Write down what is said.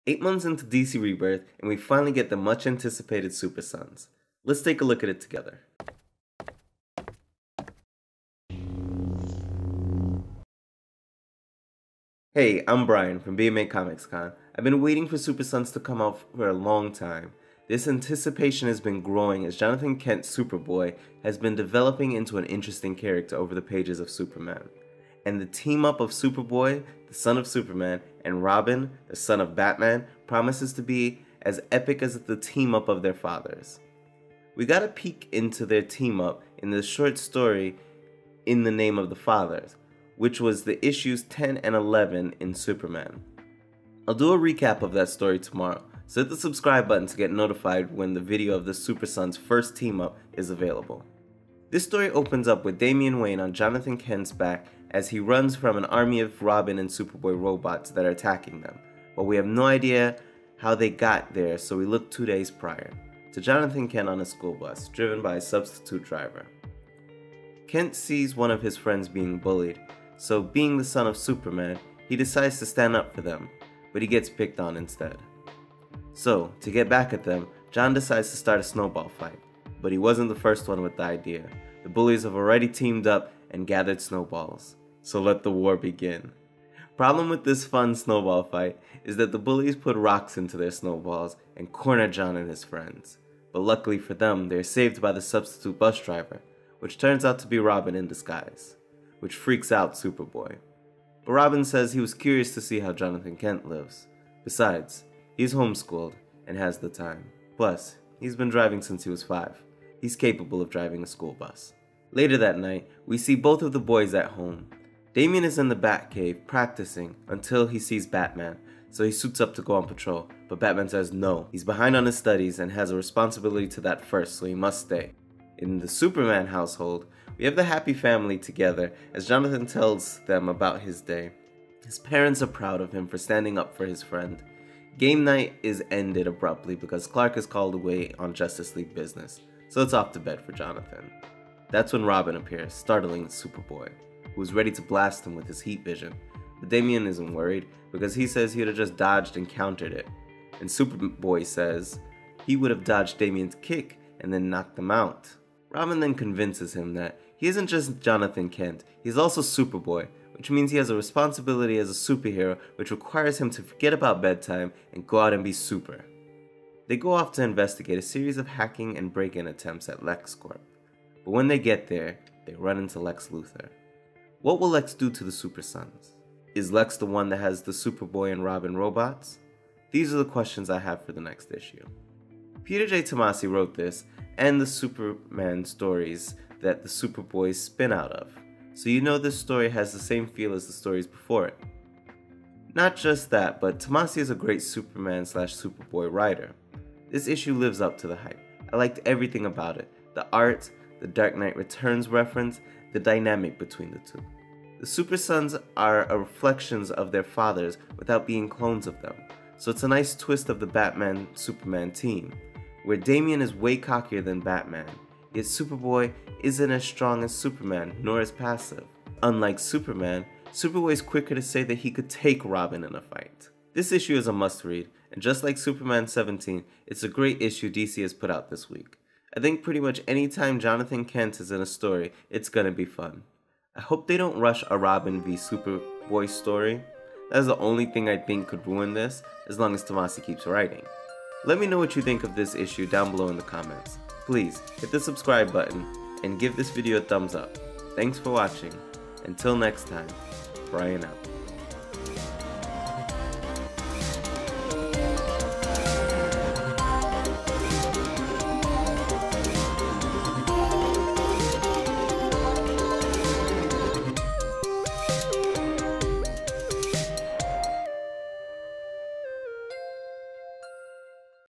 8 months into DC Rebirth, and we finally get the much anticipated Super Sons. Let's take a look at it together. Hey, I'm Brian from BMA Comics Con. I've been waiting for Super Sons to come out for a long time. This anticipation has been growing as Jonathan Kent's Superboy has been developing into an interesting character over the pages of Superman. And the team-up of Superboy, the son of Superman, and Robin, the son of Batman, promises to be as epic as the team-up of their fathers. We got a peek into their team-up in the short story In the Name of the Fathers, which was the issues 10 and 11 in Superman. I'll do a recap of that story tomorrow, so hit the subscribe button to get notified when the video of the Super Sons' first team-up is available. This story opens up with Damian Wayne on Jonathan Kent's back as he runs from an army of Robin and Superboy robots that are attacking them, but we have no idea how they got there, so we look 2 days prior to Jonathan Kent on a school bus, driven by a substitute driver. Kent sees one of his friends being bullied, so being the son of Superman, he decides to stand up for them, but he gets picked on instead. So, to get back at them, John decides to start a snowball fight, but he wasn't the first one with the idea. The bullies have already teamed up and gathered snowballs, so let the war begin. Problem with this fun snowball fight is that the bullies put rocks into their snowballs and corner John and his friends, but luckily for them, they are saved by the substitute bus driver, which turns out to be Robin in disguise, which freaks out Superboy. But Robin says he was curious to see how Jonathan Kent lives. Besides, he's homeschooled and has the time. Plus, he's been driving since he was 5. He's capable of driving a school bus. Later that night, we see both of the boys at home. Damian is in the Batcave practicing until he sees Batman, so he suits up to go on patrol, but Batman says no. He's behind on his studies and has a responsibility to that first, so he must stay. In the Superman household, we have the happy family together as Jonathan tells them about his day. His parents are proud of him for standing up for his friend. Game night is ended abruptly because Clark is called away on Justice League business, so it's off to bed for Jonathan. That's when Robin appears, startling Superboy, who is ready to blast him with his heat vision, but Damian isn't worried because he says he would have just dodged and countered it, and Superboy says he would have dodged Damian's kick and then knocked him out. Robin then convinces him that he isn't just Jonathan Kent, he's also Superboy, which means he has a responsibility as a superhero which requires him to forget about bedtime and go out and be super. They go off to investigate a series of hacking and break-in attempts at LexCorp, but when they get there, they run into Lex Luthor. What will Lex do to the Super Sons? Is Lex the one that has the Superboy and Robin robots? These are the questions I have for the next issue. Peter J. Tomasi wrote this and the Superman stories that the Superboys spin out of, so you know this story has the same feel as the stories before it. Not just that, but Tomasi is a great Superman/Superboy writer. This issue lives up to the hype. I liked everything about it. The art, the Dark Knight Returns reference, the dynamic between the two. The Super Sons are reflections of their fathers without being clones of them, so it's a nice twist of the Batman-Superman team, where Damian is way cockier than Batman, yet Superboy isn't as strong as Superman, nor as passive. Unlike Superman, Superboy is quicker to say that he could take Robin in a fight. This issue is a must-read, and just like Superman 17, it's a great issue DC has put out this week. I think pretty much any time Jonathan Kent is in a story, it's gonna be fun. I hope they don't rush a Robin v Superboy story. That's the only thing I think could ruin this, as long as Tomasi keeps writing. Let me know what you think of this issue down below in the comments. Please hit the subscribe button and give this video a thumbs up. Thanks for watching. Until next time, Brian out.